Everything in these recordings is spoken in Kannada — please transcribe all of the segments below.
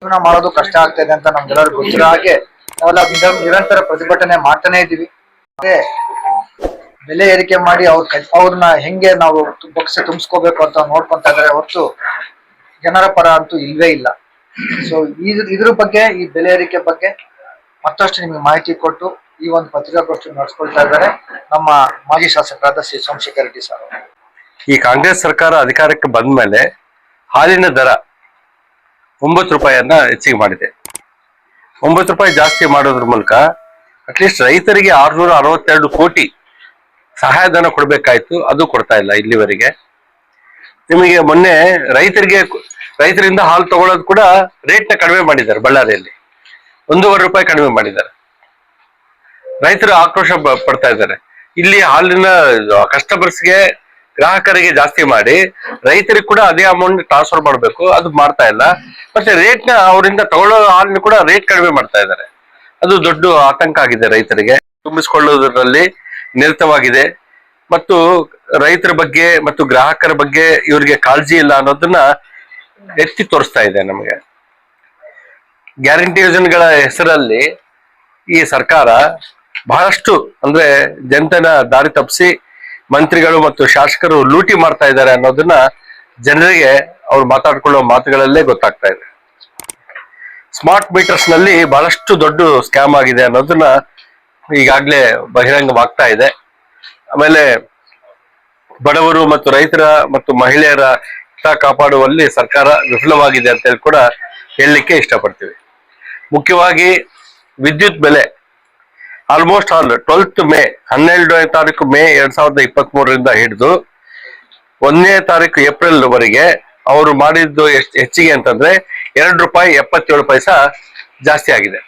ಜೀವನ ಮಾಡೋದು ಕಷ್ಟ ಆಗ್ತಾ ಅಂತ ನಮ್ಗೆಲ್ಲರಿಗೂ ಗೊತ್ತಿರೋ ಹಾಗೆ ನಾವೆಲ್ಲ ನಿರಂತರ ಪ್ರತಿಭಟನೆ ಮಾಡ್ತಾನೆ ಇದೀವಿ. ಮತ್ತೆ ಬೆಲೆ ಏರಿಕೆ ಮಾಡಿ ಅವ್ರನ್ನ ಹೆಂಗೆ ನಾವು ಬೊಕ್ಸೆ ತುಂಬಿಸ್ಕೋಬೇಕು ಅಂತ ನೋಡ್ಕೊಂತ ಇದಾರೆ ಹೊರತು ಜನರ ಪರ ಅಂತೂ ಇಲ್ವೇ ಇಲ್ಲ. ಸೊ ಇದ್ರ ಬಗ್ಗೆ, ಈ ಬೆಲೆ ಏರಿಕೆ ಬಗ್ಗೆ ಮತ್ತಷ್ಟು ನಿಮ್ಗೆ ಮಾಹಿತಿ ಕೊಟ್ಟು ಈ ಒಂದು ಪತ್ರಿಕಾಗೋಷ್ಠಿ ನಡೆಸ್ಕೊಳ್ತಾ ಇದ್ದಾರೆ ನಮ್ಮ ಮಾಜಿ ಶಾಸಕರಾದ ಶ್ರೀ ಸೋಮಶೇಖರ್ ರೆಡ್ಡಿ ಸರ್. ಈ ಕಾಂಗ್ರೆಸ್ ಸರ್ಕಾರ ಅಧಿಕಾರಕ್ಕೆ ಬಂದ ಮೇಲೆ ಹಾಲಿನ ದರ 9 ರೂಪಾಯಿಯನ್ನ ಹೆಚ್ಚಿಗೆ ಮಾಡಿದೆ. 9 ರೂಪಾಯಿ ಜಾಸ್ತಿ ಮಾಡೋದ್ರ ಮೂಲಕ ಅಟ್ಲೀಸ್ಟ್ ರೈತರಿಗೆ 662 ಕೋಟಿ ಸಹಾಯಧನ ಕೊಡ್ಬೇಕಾಯ್ತು, ಅದು ಕೊಡ್ತಾ ಇಲ್ಲ ಇಲ್ಲಿವರೆಗೆ. ನಿಮಗೆ ಮೊನ್ನೆ ರೈತರಿಂದ ಹಾಲು ತಗೊಳ್ಳೋದು ಕೂಡ ರೇಟ್ನ ಕಡಿಮೆ ಮಾಡಿದ್ದಾರೆ. ಬಳ್ಳಾರಿಯಲ್ಲಿ 1.5 ರೂಪಾಯಿ ಕಡಿಮೆ ಮಾಡಿದ್ದಾರೆ. ರೈತರು ಆಕ್ರೋಶ ಪಡ್ತಾ ಇದ್ದಾರೆ. ಇಲ್ಲಿ ಹಾಲಿನ ಕಸ್ಟಮರ್ಸ್ಗೆ, ಗ್ರಾಹಕರಿಗೆ ಜಾಸ್ತಿ ಮಾಡಿ ರೈತರಿಗೆ ಕೂಡ ಅದೇ ಅಮೌಂಟ್ ಟ್ರಾನ್ಸ್ಫರ್ ಮಾಡಬೇಕು, ಅದು ಮಾಡ್ತಾ ಇಲ್ಲ. ಮತ್ತೆ ರೇಟ್ನ ಅವರಿಂದ ತಗೊಳ್ಳೋ ಹಾಲಿನ ಕೂಡ ರೇಟ್ ಕಡಿಮೆ ಮಾಡ್ತಾ ಇದ್ದಾರೆ. ಅದು ದೊಡ್ಡ ಆತಂಕ ಆಗಿದೆ ರೈತರಿಗೆ. ತುಂಬಿಸಿಕೊಳ್ಳುವುದರಲ್ಲಿ ನಿರತವಾಗಿದೆ ಮತ್ತು ರೈತರ ಬಗ್ಗೆ ಮತ್ತು ಗ್ರಾಹಕರ ಬಗ್ಗೆ ಇವರಿಗೆ ಕಾಳಜಿ ಇಲ್ಲ ಅನ್ನೋದನ್ನ ಎತ್ತಿ ತೋರಿಸ್ತಾ ಇದೆ ನಮಗೆ. ಗ್ಯಾರಂಟಿ ಯೋಜನೆಗಳ ಹೆಸರಲ್ಲಿ ಈ ಸರ್ಕಾರ ಬಹಳಷ್ಟು ಅಂದ್ರೆ ಜನತನ ದಾರಿ ತಪ್ಪಿಸಿ ಮಂತ್ರಿಗಳು ಮತ್ತು ಶಾಸಕರು ಲೂಟಿ ಮಾಡ್ತಾ ಇದ್ದಾರೆ ಅನ್ನೋದನ್ನ ಜನರಿಗೆ ಅವ್ರು ಮಾತಾಡ್ಕೊಳ್ಳೋ ಮಾತುಗಳಲ್ಲೇ ಗೊತ್ತಾಗ್ತಾ ಇದೆ. ಸ್ಮಾರ್ಟ್ ಮೀಟರ್ಸ್ ನಲ್ಲಿ ಬಹಳಷ್ಟು ದೊಡ್ಡ ಸ್ಕ್ಯಾಮ್ ಆಗಿದೆ ಅನ್ನೋದನ್ನ ಈಗಾಗ್ಲೇ ಬಹಿರಂಗವಾಗ್ತಾ ಇದೆ. ಆಮೇಲೆ ಬಡವರು ಮತ್ತು ರೈತರ ಮತ್ತು ಮಹಿಳೆಯರ ಹಿತ ಕಾಪಾಡುವಲ್ಲಿ ಸರ್ಕಾರ ವಿಫಲವಾಗಿದೆ ಅಂತ ಹೇಳಿ ಕೂಡ ಹೇಳಲಿಕ್ಕೆ ಇಷ್ಟಪಡ್ತೀವಿ. ಮುಖ್ಯವಾಗಿ ವಿದ್ಯುತ್ ಬೆಲೆ ಆಲ್ಮೋಸ್ಟ್ ಆಲ್ 12th ಮೇ 12ನೇ ತಾರೀಕು ಮೇ 2023ರಿಂದ ಹಿಡಿದು 1ನೇ ತಾರೀಕು ಏಪ್ರಿಲ್ ವರೆಗೆ ಅವರು ಮಾಡಿದ್ದು ಹೆಚ್ಚಿಗೆ ಅಂತಂದ್ರೆ 2 ರೂಪಾಯಿ 77 ಪೈಸಾ ಜಾಸ್ತಿ ಆಗಿದೆ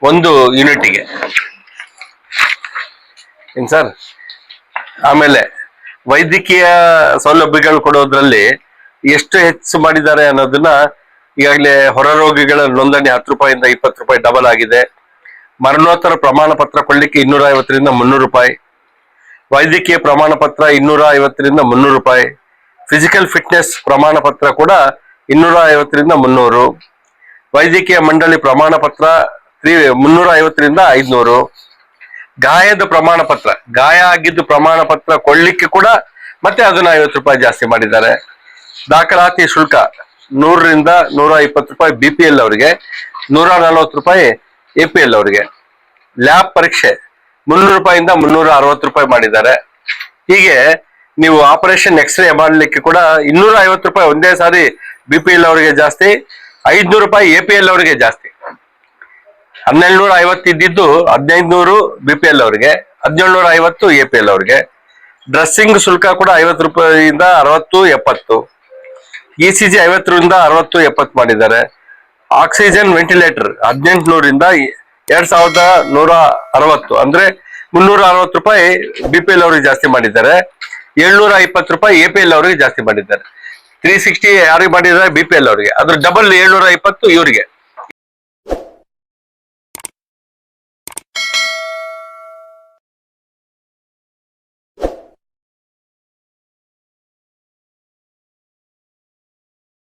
ಒಂದು ಯೂನಿಟ್ಗೆ. ಏನ್ ಸರ್? ಆಮೇಲೆ ವೈದ್ಯಕೀಯ ಸೌಲಭ್ಯಗಳು ಕೊಡೋದ್ರಲ್ಲಿ ಎಷ್ಟು ಹೆಚ್ಚು ಮಾಡಿದ್ದಾರೆ ಅನ್ನೋದನ್ನ ಈಗಾಗಲೇ ಹೊರ ರೋಗಿಗಳ ನೋಂದಣಿ 10 ರೂಪಾಯಿಂದ 20 ರೂಪಾಯಿ ಡಬಲ್ ಆಗಿದೆ. ಮರಣೋತ್ತರ ಪ್ರಮಾಣ ಪತ್ರ ಕೊಡ್ಲಿಕ್ಕೆ 250ರಿಂದ 300 ರೂಪಾಯಿ, ವೈದ್ಯಕೀಯ ಪ್ರಮಾಣ ಪತ್ರ 250ರಿಂದ 300 ರೂಪಾಯಿ, ಫಿಸಿಕಲ್ ಫಿಟ್ನೆಸ್ ಪ್ರಮಾಣ ಪತ್ರ ಕೂಡ 250ರಿಂದ 300, ವೈದ್ಯಕೀಯ ಮಂಡಳಿ ಪ್ರಮಾಣ ಪತ್ರ 350ರಿಂದ 500, ಗಾಯದ ಪ್ರಮಾಣ ಪತ್ರ, ಗಾಯ ಆಗಿದ್ದು ಪ್ರಮಾಣ ಪತ್ರ ಕೊಡ್ಲಿಕ್ಕೆ ಕೂಡ ಮತ್ತೆ ಅದನ್ನ 50 ರೂಪಾಯಿ ಜಾಸ್ತಿ ಮಾಡಿದ್ದಾರೆ. ದಾಖಲಾತಿ ಶುಲ್ಕ 100ರಿಂದ 120 ರೂಪಾಯಿ BPL ಅವರಿಗೆ, 140 ರೂಪಾಯಿ APL ಅವರಿಗೆ. ಲ್ಯಾಬ್ ಪರೀಕ್ಷೆ 300 ರೂಪಾಯಿಂದ 360 ರೂಪಾಯಿ ಮಾಡಿದ್ದಾರೆ. ಹೀಗೆ ನೀವು ಆಪರೇಷನ್ ಎಕ್ಸ್ರೇ ಮಾಡಲಿಕ್ಕೆ ಕೂಡ 250 ರೂಪಾಯಿ ಒಂದೇ ಸಾರಿ BPL ಅವರಿಗೆ ಜಾಸ್ತಿ, 500 ರೂಪಾಯಿ APL ಅವರಿಗೆ ಜಾಸ್ತಿ. 1250 ಇದ್ದಿದ್ದು 1500 BPL ಅವರಿಗೆ, 1750 APL ಅವರಿಗೆ. ಡ್ರೆಸ್ಸಿಂಗ್ ಶುಲ್ಕ ಕೂಡ 50 ರೂಪಾಯಿಯಿಂದ 60, 70. ECG 50ರಿಂದ 60, 70 ಮಾಡಿದ್ದಾರೆ. ಆಕ್ಸಿಜನ್ ವೆಂಟಿಲೇಟರ್ 1800ರಿಂದ 2160, ಅಂದ್ರೆ 360 ರೂಪಾಯಿ BPL ಅವರಿಗೆ ಜಾಸ್ತಿ ಮಾಡಿದ್ದಾರೆ. 720 ರೂಪಾಯಿ APL ಅವರಿಗೆ ಜಾಸ್ತಿ ಮಾಡಿದ್ದಾರೆ. 360 ಯಾರಿಗೆ ಮಾಡಿದ್ದಾರೆ? BPL ಅವರಿಗೆ. ಅದ್ರ ಡಬಲ್ 720 ಇವರಿಗೆ.